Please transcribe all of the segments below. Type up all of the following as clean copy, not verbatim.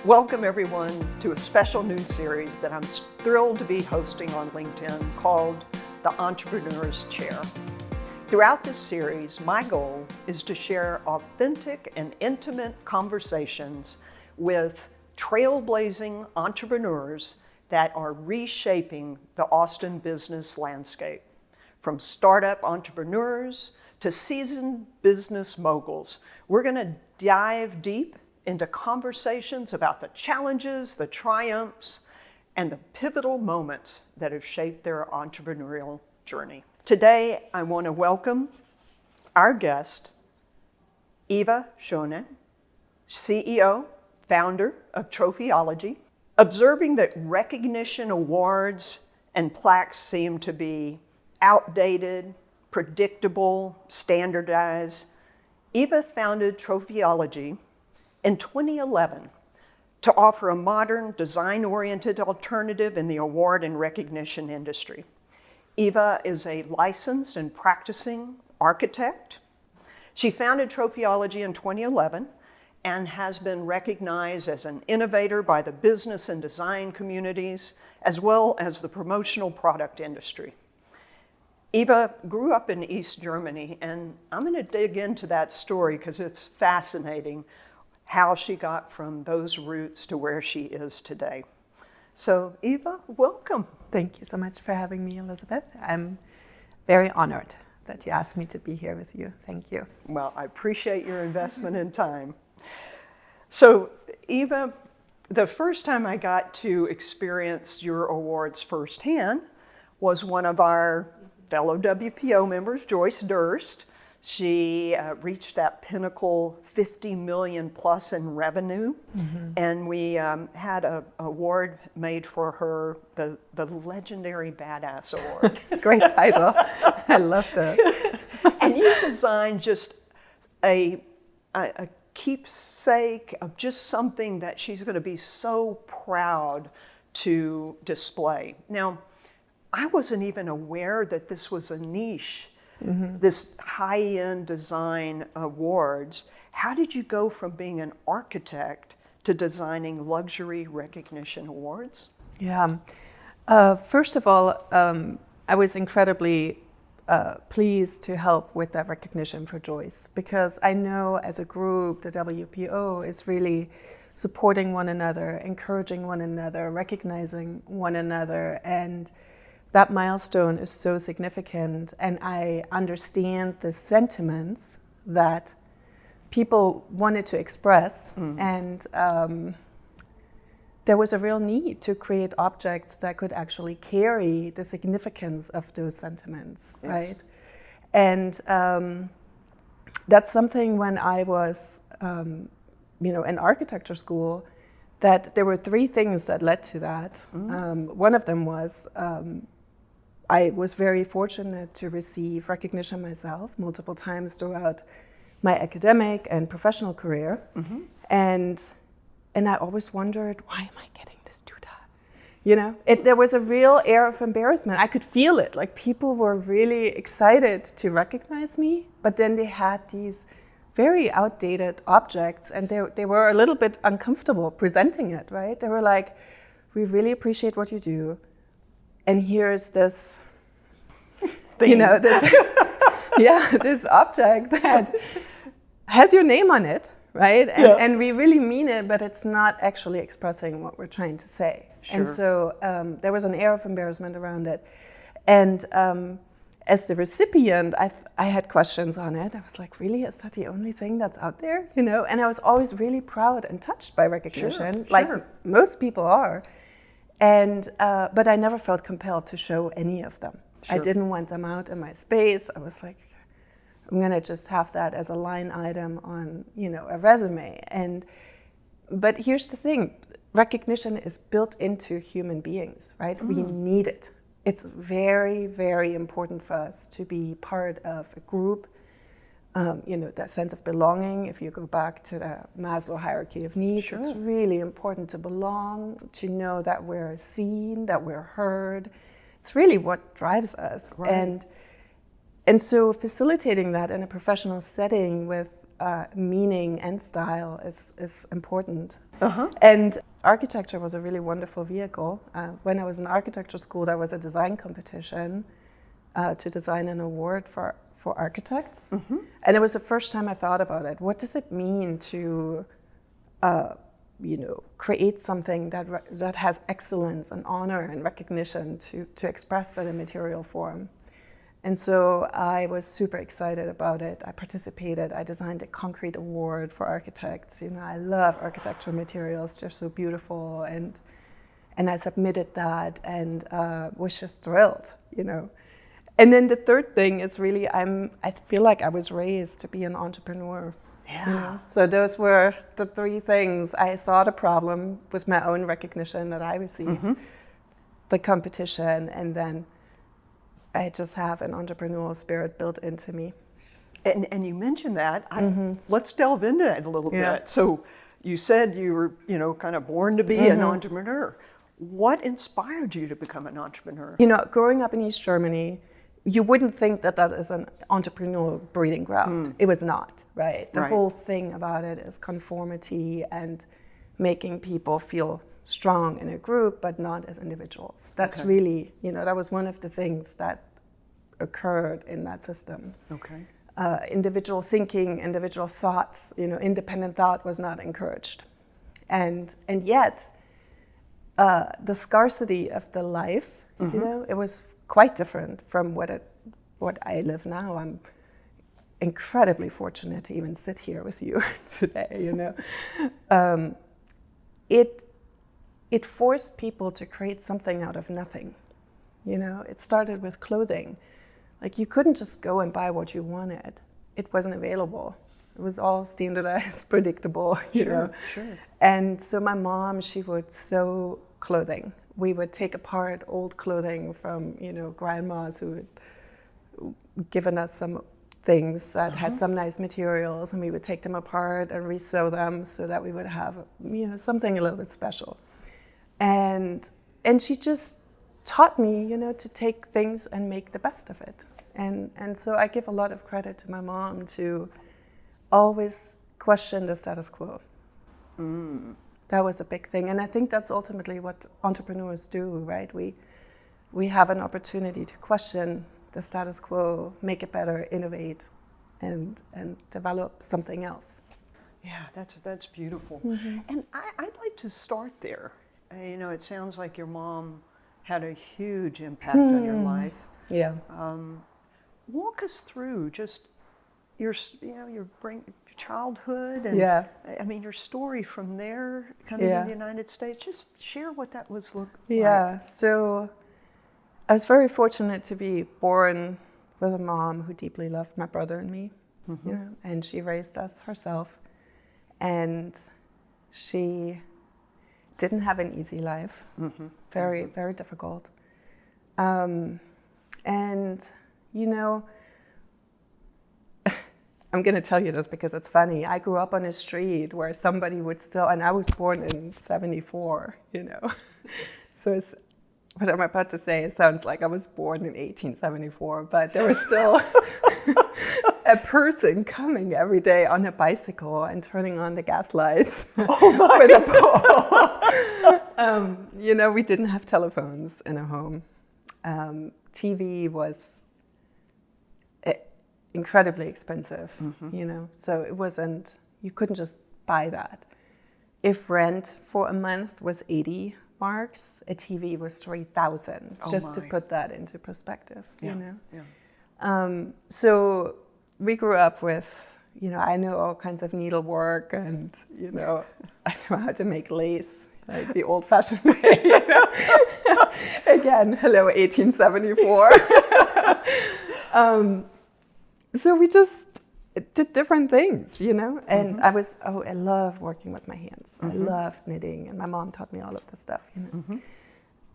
Welcome everyone to a special new series that I'm thrilled to be hosting on LinkedIn called The Entrepreneur's Chair. Throughout this series, my goal is to share authentic and intimate conversations with trailblazing entrepreneurs that are reshaping the Austin business landscape. From startup entrepreneurs to seasoned business moguls, we're going to dive deep into conversations about the challenges, the triumphs, and the pivotal moments that have shaped their entrepreneurial journey. Today, I want to welcome our guest, Eva Schöne, CEO, founder of Trophyology. Observing that recognition awards and plaques seem to be outdated, predictable, standardized, Eva founded Trophyology in 2011 to offer a modern, design-oriented alternative in the award and recognition industry. Eva is a licensed and practicing architect. She founded Trophyology in 2011 and has been recognized as an innovator by the business and design communities, as well as the promotional product industry. Eva grew up in East Germany, and I'm going to dig into that story because it's fascinating how she got from those roots to where she is today. So Eva, welcome. Thank you so much for having me, Elizabeth. I'm very honored that you asked me to be here with you. Thank you. Well, I appreciate your investment in time. So Eva, the first time I got to experience your awards firsthand was one of our fellow WPO members, Joyce Durst. She reached that pinnacle 50 million plus in revenue. Mm-hmm. And we had an award made for her, the Legendary Badass Award. It's a great title. I love that. And you designed just a keepsake of just something that she's going to be so proud to display. Now, I wasn't even aware that this was a niche. Mm-hmm. This high-end design awards. How did you go from being an architect to designing luxury recognition awards? Yeah. First of all, I was incredibly pleased to help with that recognition for Joyce, because I know as a group, the WPO is really supporting one another, encouraging one another, recognizing one another, and that milestone is so significant, and I understand the sentiments that people wanted to express, and there was a real need to create objects that could actually carry the significance of those sentiments, yes. Right? And that's something when I was, in architecture school, that there were three things that led to that. One of them was I was very fortunate to receive recognition myself multiple times throughout my academic and professional career. Mm-hmm. And I always wondered, why am I getting this doodah? There was a real air of embarrassment. I could feel it, like people were really excited to recognize me, but then they had these very outdated objects, and they were a little bit uncomfortable presenting it, right? They were like, we really appreciate what you do, and here's this, this object that has your name on it, right? And we really mean it, but it's not actually expressing what we're trying to say. Sure. And so there was an air of embarrassment around it. And as the recipient, I had questions on it. I was like, really, is that the only thing that's out there? And I was always really proud and touched by recognition, like most people are. And but I never felt compelled to show any of them. Sure. I didn't want them out in my space. I was like, I'm gonna just have that as a line item on, a resume. But here's the thing: recognition is built into human beings, right? We need it. It's very, very important for us to be part of a group. That sense of belonging, if you go back to the Maslow hierarchy of needs, sure. It's really important to belong, to know that we're seen, that we're heard. It's really what drives us. Right. And so facilitating that in a professional setting with meaning and style is important. Uh-huh. And architecture was a really wonderful vehicle. When I was in architecture school, there was a design competition to design an award for architects. Mm-hmm. And it was the first time I thought about it. What does it mean to create something that has excellence and honor and recognition to express that in material form? And so I was super excited about it. I participated. I designed a concrete award for architects. I love architectural materials. They're so beautiful. And I submitted that and was just thrilled, And then the third thing is really, I feel like I was raised to be an entrepreneur. Yeah. So those were the three things. I saw the problem with my own recognition that I received, Mm-hmm. the competition, and then I just have an entrepreneurial spirit built into me. And you mentioned that. Let's delve into that a little bit. So you said you were, kind of born to be an entrepreneur. What inspired you to become an entrepreneur? Growing up in East Germany, you wouldn't think that is an entrepreneurial breeding ground. It was not, right? The whole thing about it is conformity and making people feel strong in a group, but not as individuals. That's really, that was one of the things that occurred in that system. Okay. Individual thinking, individual thoughts, independent thought was not encouraged. And yet, the scarcity of the life, it was quite different from what I live now. I'm incredibly fortunate to even sit here with you today, It forced people to create something out of nothing. It started with clothing. Like, you couldn't just go and buy what you wanted. It wasn't available. It was all standardized, predictable, Sure. And so my mom, she would sew clothing. We would take apart old clothing from, grandmas who had given us some things that had some nice materials, and we would take them apart and resew them so that we would have, something a little bit special. And she just taught me, to take things and make the best of it. And so I give a lot of credit to my mom to always question the status quo. That was a big thing. And I think that's ultimately what entrepreneurs do, right? We have an opportunity to question the status quo, make it better, innovate, and develop something else. Yeah, that's beautiful. And I'd like to start there. It sounds like your mom had a huge impact on your life. Yeah. Walk us through just your childhood and your story from there coming in the United States. Just share what that was like. Yeah. So I was very fortunate to be born with a mom who deeply loved my brother and me. And she raised us herself. And she didn't have an easy life. Very, very difficult. And I'm going to tell you this because it's funny. I grew up on a street where somebody would still, and I was born in 74, So what I'm about to say, it sounds like I was born in 1874, but there was still a person coming every day on a bicycle and turning on the gas lights with a pole. We didn't have telephones in our home. TV was incredibly expensive, so it wasn't, you couldn't just buy that. If rent for a month was 80 marks, a TV was 3,000, just to put that into perspective, So we grew up with, I know all kinds of needlework and, I know how to make lace, like the old-fashioned way, Again, hello, 1874. So we just did different things, and I love working with my hands. I love knitting, and my mom taught me all of this stuff,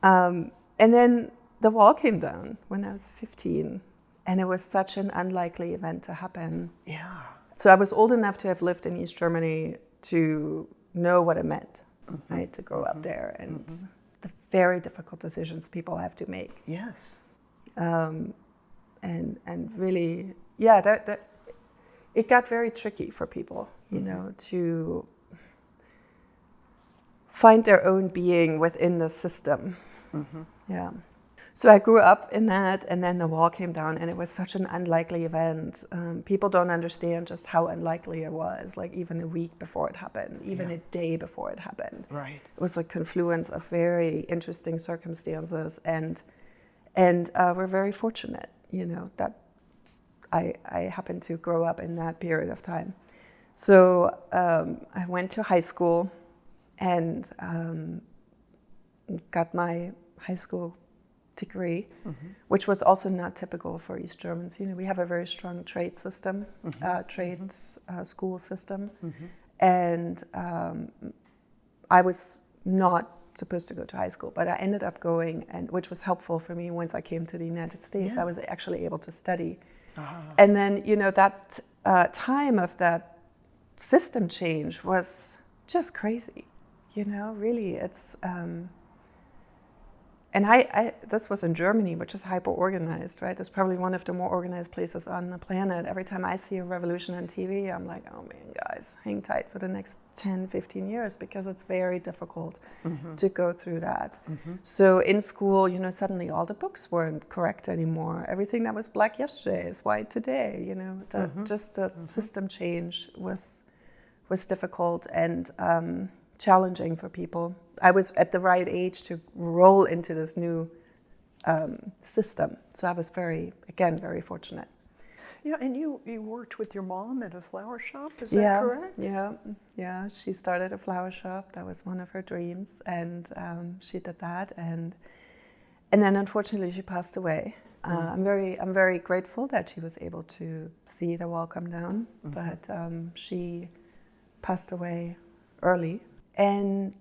And then the wall came down when I was 15, and it was such an unlikely event to happen. Yeah. So I was old enough to have lived in East Germany to know what it meant, right, to grow up there, and the very difficult decisions people have to make. Yes. And really, that it got very tricky for people, you know, to find their own being within the system. Yeah. So I grew up in that, and then the wall came down, and it was such an unlikely event. People don't understand just how unlikely it was, like even a week before it happened, even a day before it happened. Right. It was a confluence of very interesting circumstances, and we're very fortunate, you know, that I happened to grow up in that period of time. So I went to high school and got my high school degree, which was also not typical for East Germans. You know, we have a very strong trade system, school system, and I was not supposed to go to high school, but I ended up going, and which was helpful for me once I came to the United States. I was actually able to study, and then you know that time of that system change was just crazy. You know, really, it's. And this was in Germany, which is hyper-organized, right? It's probably one of the more organized places on the planet. Every time I see a revolution on TV, I'm like, oh man, guys, hang tight for the next 10, 15 years, because it's very difficult to go through that. So in school, you know, suddenly all the books weren't correct anymore. Everything that was black yesterday is white today, you know. Just the system change was difficult and challenging for people. I was at the right age to roll into this new system. So I was very fortunate. Yeah, and you worked with your mom at a flower shop, is that correct? Yeah. She started a flower shop. That was one of her dreams, and she did that. And then unfortunately she passed away. I'm very grateful that she was able to see the wall come down, but she passed away early. And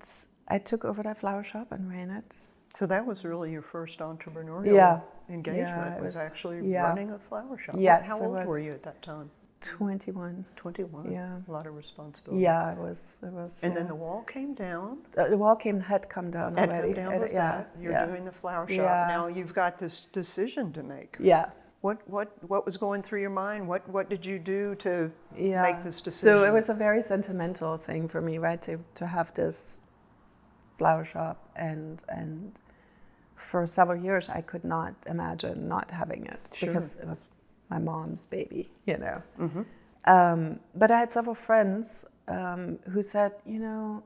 I took over that flower shop and ran it. So that was really your first entrepreneurial engagement, Yeah, was actually yeah. running a flower shop. Yes, How it old was. were you at that time? 21. 21. Yeah. A lot of responsibility. Yeah, it was. And then the wall came down. The wall had come down Had already. come down with that. You're doing the flower shop. Yeah. Now you've got this decision to make. Yeah. What was going through your mind? What did you do to make this decision? So it was a very sentimental thing for me, right, to have this flower shop, and for several years I could not imagine not having it because it was my mom's baby, you know. But I had several friends who said, you know,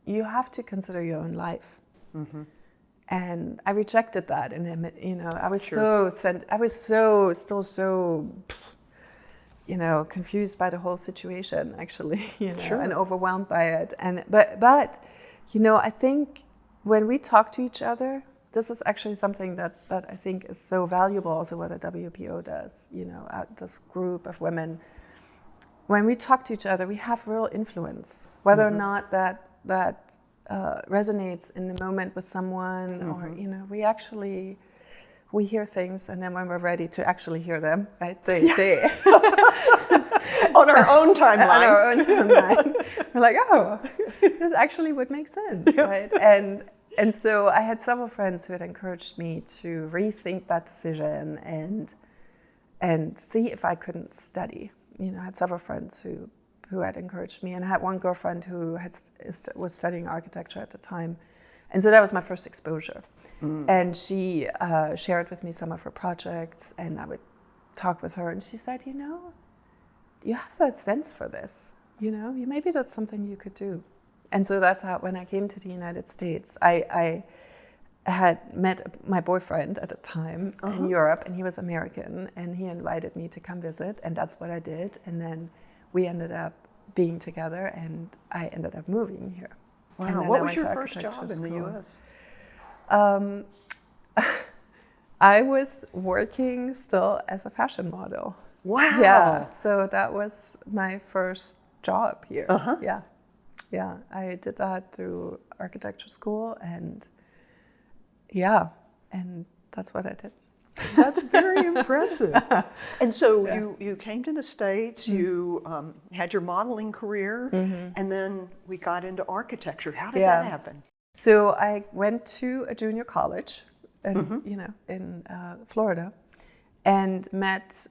you have to consider your own life. And I rejected that, and you know, I was still so, you know, confused by the whole situation, actually, you know, and overwhelmed by it. And but, you know, I think when we talk to each other, this is actually something that I think is so valuable. Also, what a WPO does, you know, this group of women. When we talk to each other, we have real influence, whether or not that resonates in the moment with someone, or you know, we hear things, and then when we're ready to actually hear them, right? They on our own timeline. On our own timeline, we're like, oh, this actually would make sense, right? And so I had several friends who had encouraged me to rethink that decision and see if I couldn't study. You know, I had several friends who had encouraged me, and I had one girlfriend who was studying architecture at the time, and so that was my first exposure. And she shared with me some of her projects, and I would talk with her, and she said, you know, you have a sense for this, you know, maybe that's something you could do. And so that's how, when I came to the United States, I had met my boyfriend at the time in Europe, and he was American, and he invited me to come visit, and that's what I did. And then we ended up being together, and I ended up moving here. Wow. What was your first job in the U.S.? I was working still as a fashion model. Wow. Yeah, so that was my first job here. Yeah, I did that through architecture school, and and that's what I did. That's very impressive. And so you came to the States, you had your modeling career, and then we got into architecture. How did that happen? So I went to a junior college, in Florida, and met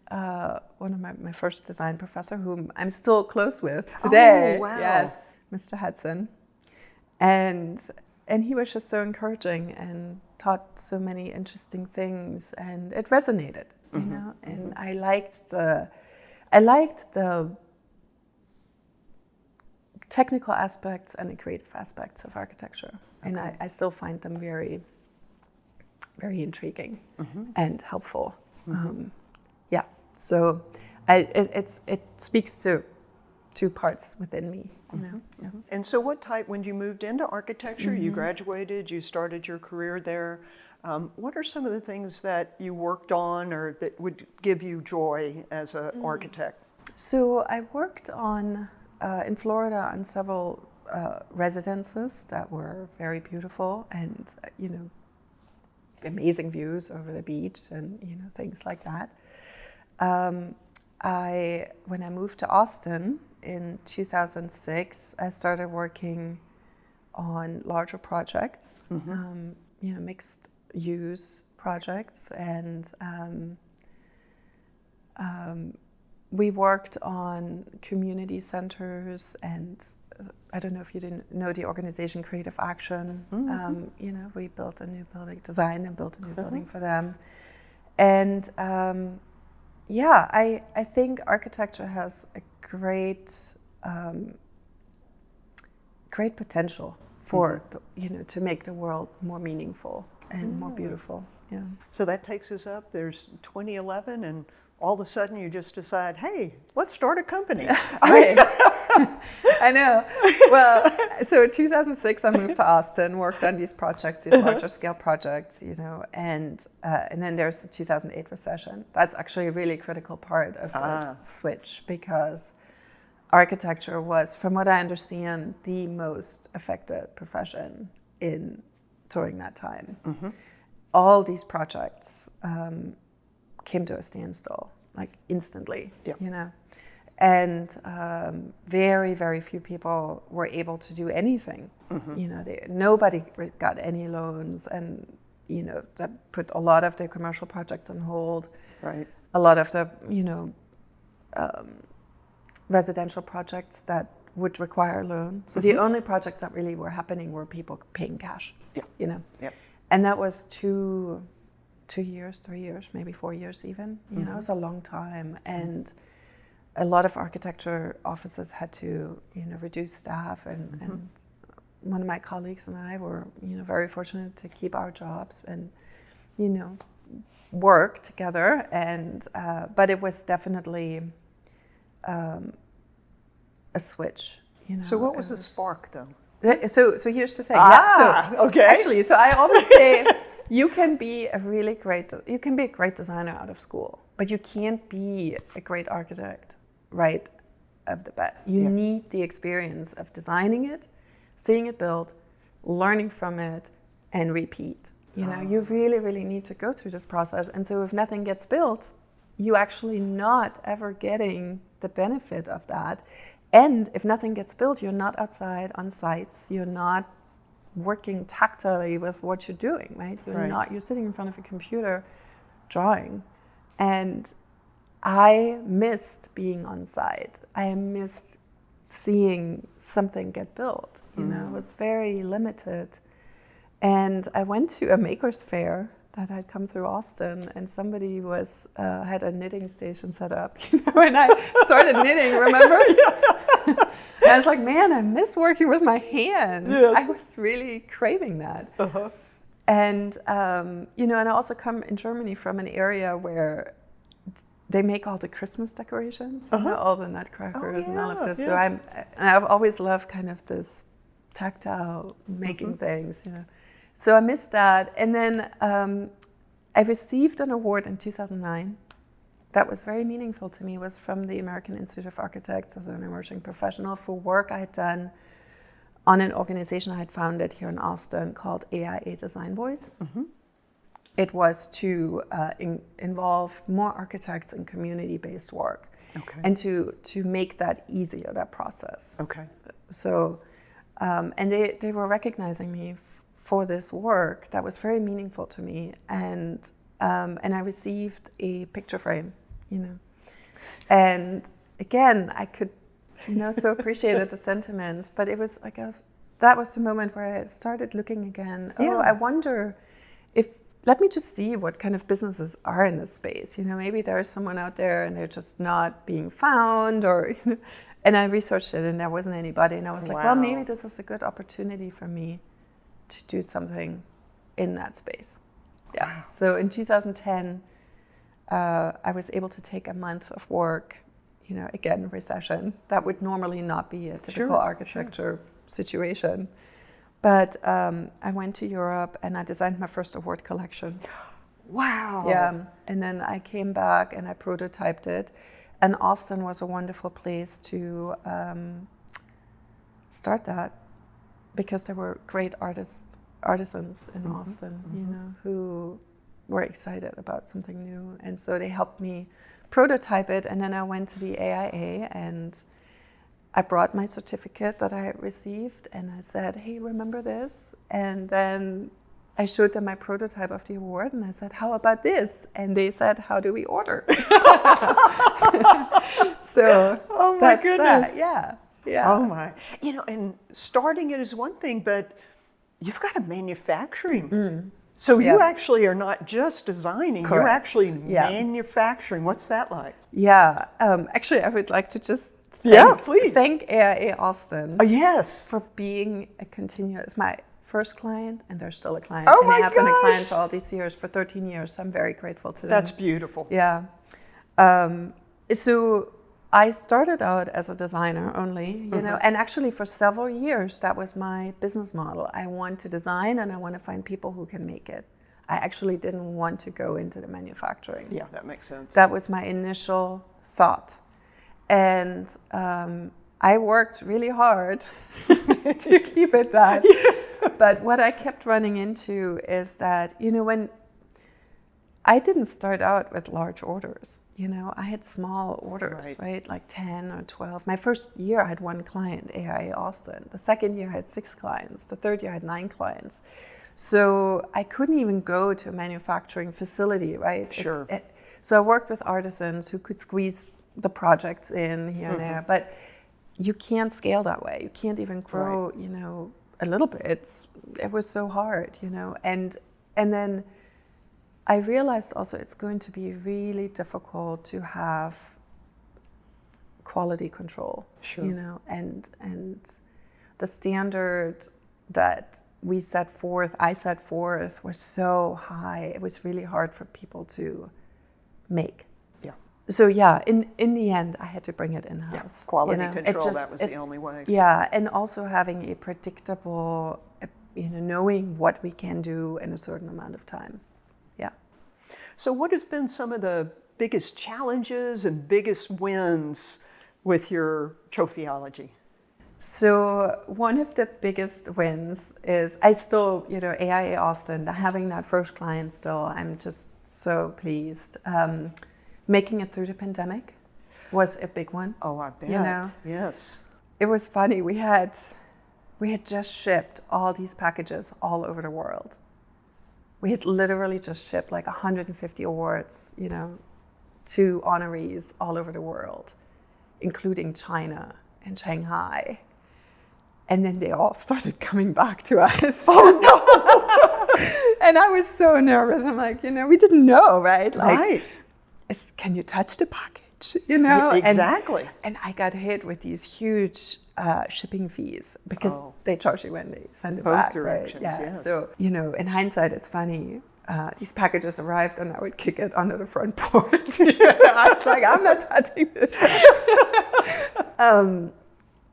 one of my first design professor, whom I'm still close with today. Oh, wow. Yes, Mr. Hudson. And he was just so encouraging and taught so many interesting things, and it resonated, you know. And I liked the technical aspects and the creative aspects of architecture, and I still find them very, very intriguing and helpful. Yeah, so it speaks to two parts within me, you know. Yeah. And so when you moved into architecture, you graduated, you started your career there, what are some of the things that you worked on or that would give you joy as an architect? So I worked on, in Florida, on several residences that were very beautiful and, you know, amazing views over the beach and, you know, things like that. When I moved to Austin in 2006, I started working on larger projects, you know, mixed use projects, and we worked on community centers, and I don't know if you didn't know the organization Creative Action. You know, we built a new building, designed and built a new building for them. And yeah, I think architecture has a great potential for, you know, to make the world more meaningful and more beautiful. Yeah. So that takes us up, there's 2011, and all of a sudden you just decide, hey, let's start a company. Right. I know. Well, so in 2006 I moved to Austin, worked on these projects, these larger scale projects, you know, and then there's the 2008 recession. That's actually a really critical part of this switch, because architecture was, from what I understand, the most affected profession during that time. All these projects came to a standstill, like instantly, you know. And very, very few people were able to do anything. You know, nobody got any loans, and, you know, that put a lot of their commercial projects on hold. Right. A lot of the, you know, residential projects that would require a loan. So the only projects that really were happening were people paying cash. You know. And that was 2 years, 3 years, maybe 4 years even. You know, it was a long time. And a lot of architecture offices had to, you know, reduce staff, and one of my colleagues and I were, you know, very fortunate to keep our jobs and, you know, work together. And but it was definitely a switch, you know. So what was the spark, though? So here's the thing. Okay. Actually, so I always say you can be a great designer out of school, but you can't be a great architect right off the bat. You need the experience of designing it, seeing it built, learning from it, and repeat. You know, you really, really need to go through this process. And so if nothing gets built, you actually not ever getting the benefit of that. And if nothing gets built, you're not outside on sites, you're not working tactilely with what you're doing, right? You're sitting in front of a computer drawing. And I missed being on site. I missed seeing something get built, you know. It was very limited. And I went to a maker's fair that had come through Austin, and somebody had a knitting station set up, you know, and I started knitting, remember? And I was like, man, I miss working with my hands. I was really craving that. And, you know, and I also come in Germany from an area where they make all the Christmas decorations, you know, all the nutcrackers and all of this. So I've always loved kind of this tactile making things, you know. So I missed that. And then I received an award in 2009 that was very meaningful to me. It was from the American Institute of Architects as an emerging professional for work I had done on an organization I had founded here in Austin called AIA Design Boys. It was to involve more architects in community-based work, and to make that easier, that process. So, and they were recognizing me for this work that was very meaningful to me. And and I received a picture frame, you know. And again, I could, you know, so appreciated the sentiments, but it was, I guess, that was the moment where I started looking again. Yeah. Oh, I wonder if, let me just see what kind of businesses are in this space. You know, maybe there's someone out there and they're just not being found, or, you know, and I researched it and there wasn't anybody. And I was like, well, maybe this is a good opportunity for me to do something in that space. Yeah. Wow. So in 2010, I was able to take a month of work, you know, again, recession. That would normally not be a typical architecture situation. But I went to Europe and I designed my first award collection. Wow. Yeah. And then I came back and I prototyped it. And Austin was a wonderful place to start that, because there were great artisans in Austin, you know, who were excited about something new. And so they helped me prototype it. And then I went to the AIA and I brought my certificate that I had received and I said, hey, remember this? And then I showed them my prototype of the award and I said, how about this? And they said, how do we order? So oh my that's goodness. that. Yeah. Yeah. Oh my. You know, and starting it is one thing, but you've got a manufacturing. So you actually are not just designing, Correct. you're actually manufacturing. What's that like? Yeah. Actually, I would like to just please. Thank AIA Austin Yes. for being a continuous, my first client, and they're still a client. Oh and my they have been a client gosh. for all these years, for 13 years. So I'm very grateful to them. That's beautiful. Yeah. So I started out as a designer only, you know, and actually for several years, that was my business model. I want to design and I want to find people who can make it. I actually didn't want to go into the manufacturing. Yeah, that makes sense. That was my initial thought. And I worked really hard to keep it that. But what I kept running into is that, you know, when I didn't start out with large orders, you know, I had small orders, right? Like 10 or 12. My first year, I had one client, AIA Austin. The second year, I had 6 clients. The third year, I had 9 clients. So I couldn't even go to a manufacturing facility, right? Sure. So I worked with artisans who could squeeze the projects in here and there, but you can't scale that way. You can't even grow, you know, a little bit. It was so hard, you know, and then I realized also it's going to be really difficult to have quality control, you know, and the standard that I set forth was so high. It was really hard for people to make. So in the end, I had to bring it in-house. Yeah, quality you know? control, that was the only way. Yeah, and also having a predictable, you know, knowing what we can do in a certain amount of time. Yeah. So what have been some of the biggest challenges and biggest wins with your Trophyology? So one of the biggest wins is I still, you know, AIA Austin, having that first client still, I'm just so pleased. Making it through the pandemic was a big one. Oh, I bet. You know? Yes. It was funny. We had just shipped all these packages all over the world. We had literally just shipped like 150 awards, you know, to honorees all over the world, including China and Shanghai. And then they all started coming back to us. Oh no! And I was so nervous. I'm like, you know, we didn't know, right? Like, can you touch the package? You know, exactly. And I got hit with these huge shipping fees because they charge you when they send it Both back. directions, right? yes. So, you know, in hindsight, it's funny. These packages arrived and I would kick it under the front porch. I was like, I'm not touching this.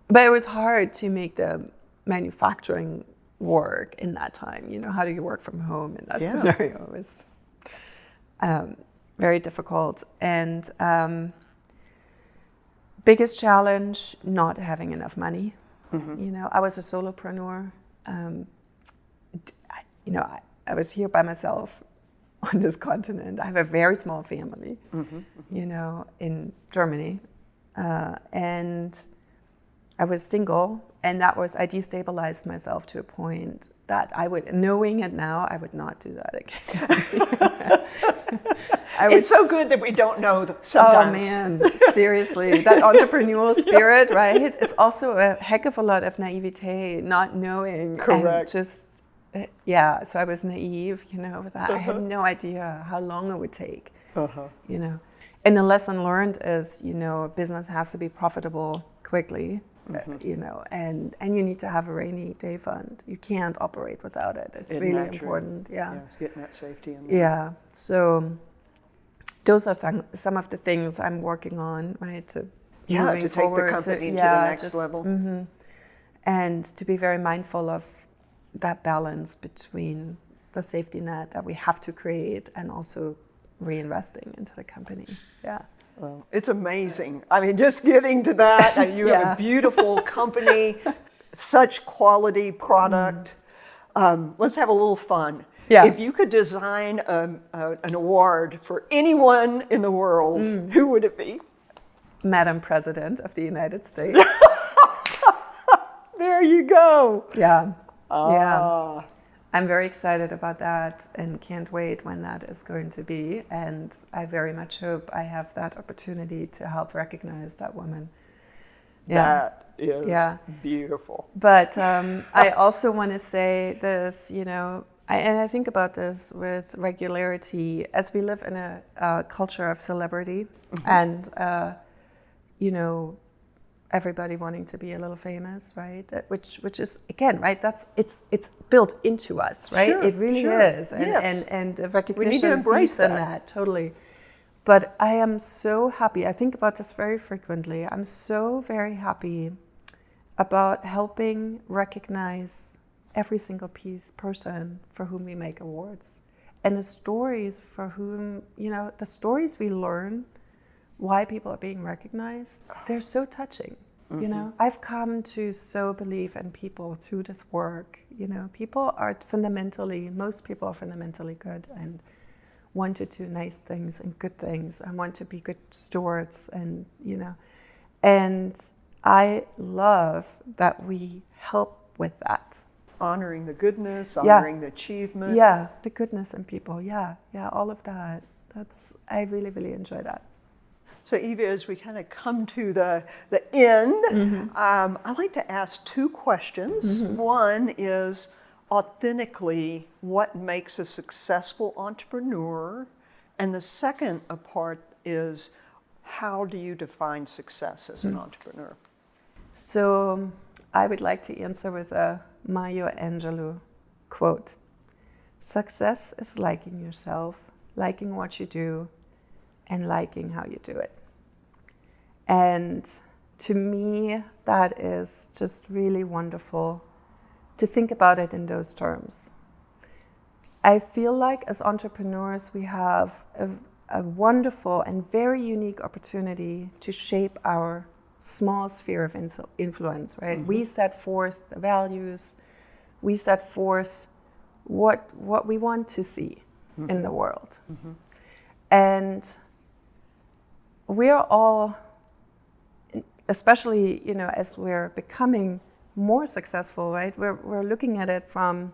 But it was hard to make the manufacturing work in that time. You know, how do you work from home in that scenario? It was very difficult. And biggest challenge, not having enough money. You know, I was a solopreneur. You know, I was here by myself on this continent. I have a very small family, you know, in Germany. And I was single, and I destabilized myself to a point that I would, knowing it now, I would not do that again. It's so good that we don't know sometimes. Oh man, seriously, that entrepreneurial spirit, right? It's also a heck of a lot of naivete, not knowing. Correct. And just, yeah, so I was naive, that I had no idea how long it would take, And the lesson learned is, business has to be profitable quickly. And you need to have a rainy day fund. You can't operate without it. It's really important. Yeah, getting that safety in there. Yeah, so those are some of the things I'm working on, right? To take the company to the next level. Mm-hmm. And to be very mindful of that balance between the safety net that we have to create and also reinvesting into the company. Yeah. Well, it's amazing. I mean, just getting to that, you have a beautiful company, such quality product. Let's have a little fun. Yeah. If you could design an award for anyone in the world, who would it be? Madam President of the United States. There you go. Yeah. Yeah. I'm very excited about that and can't wait when that is going to be. And I very much hope I have that opportunity to help recognize that woman. Yeah. That is beautiful. But I also want to say this, and I think about this with regularity as we live in a culture of celebrity and, everybody wanting to be a little famous, right? Which is, again, right, it's built into us, right? Sure, it really is. And the recognition we need to embrace that. Totally. But I am so happy. I think about this very frequently. I'm so very happy about helping recognize every single person for whom we make awards. And the stories for whom, the stories we learn why people are being recognized, they're so touching. I've come to so believe in people through this work. Most people are fundamentally good and want to do nice things and good things and want to be good stewards and I love that we help with that. Honoring the goodness, honoring the achievement. Yeah, the goodness in people. Yeah, all of that. I really, really enjoy that. So Eva, as we kind of come to the end, I'd like to ask two questions. One is, authentically, what makes a successful entrepreneur? And the second part is, how do you define success as an entrepreneur? So I would like to answer with a Maya Angelou quote. Success is liking yourself, liking what you do, and liking how you do it. And to me, that is just really wonderful to think about it in those terms. I feel like as entrepreneurs, we have a wonderful and very unique opportunity to shape our small sphere of influence, right? We set forth the values, we set forth what we want to see in the world. And we're all, especially, as we're becoming more successful, right? We're looking at it from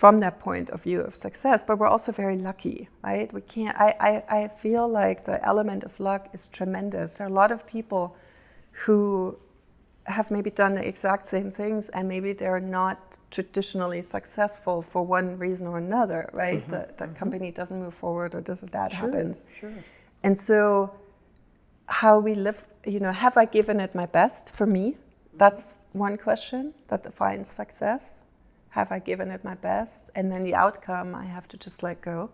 that point of view of success, but we're also very lucky, right? I feel like the element of luck is tremendous. There are a lot of people who have maybe done the exact same things and maybe they're not traditionally successful for one reason or another, right? The company doesn't move forward or this or that happens. Sure. And so how we live, have I given it my best for me? That's one question that defines success. Have I given it my best? And then the outcome, I have to just let go.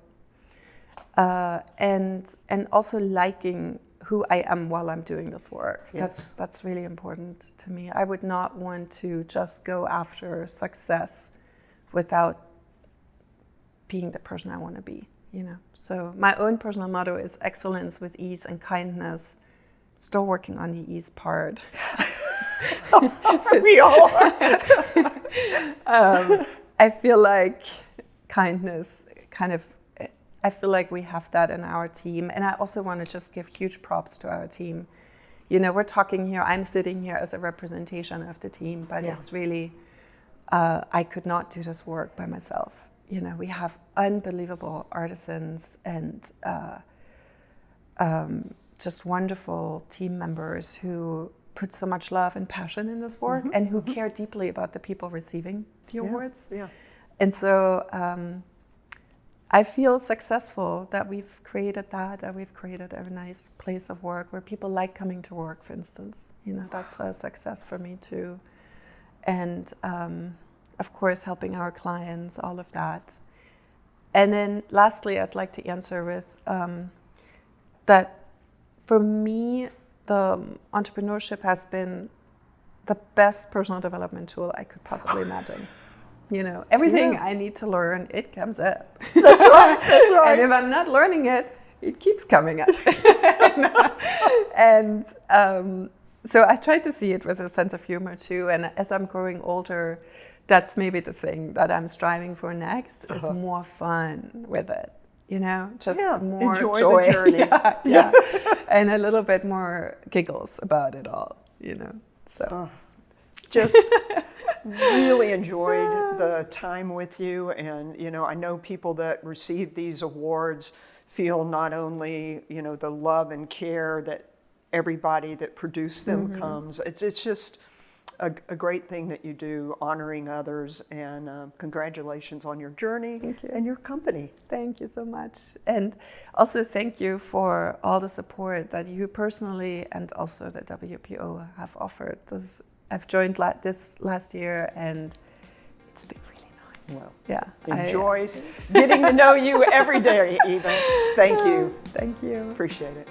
And also liking who I am while I'm doing this work. Yes. That's really important to me. I would not want to just go after success without being the person I want to be, So my own personal motto is excellence with ease and kindness. Still working on the ease part. We all are. I feel like kindness I feel like we have that in our team. And I also want to just give huge props to our team. We're talking here, I'm sitting here as a representation of the team, but it's really I could not do this work by myself. You know, we have unbelievable artisans and just wonderful team members who put so much love and passion in this work, and who care deeply about the people receiving the awards. Yeah. And so I feel successful that we've created that we've created a nice place of work where people like coming to work, for instance. You know, that's a success for me too. And of course, helping our clients, all of that. And then lastly, I'd like to answer with that for me, the entrepreneurship has been the best personal development tool I could possibly imagine. You know, everything I need to learn, it comes up. That's right. That's right. And if I'm not learning it, it keeps coming up. And so I try to see it with a sense of humor too. And as I'm growing older, that's maybe the thing that I'm striving for next, is more fun with it. You know, just more enjoy joy. the journey. Yeah. And a little bit more giggles about it all, you know. So just really enjoyed the time with you. And, you know, I know people that receive these awards feel not only, you know, the love and care that everybody that produced them comes. It's just a great thing that you do, honoring others, and congratulations on your journey and your company. Thank you so much. And also thank you for all the support that you personally and also the WPO have offered. I've joined this last year, and it's been really nice. Well, yeah, enjoys getting to know you every day, Eva. Thank you. Thank you. Appreciate it.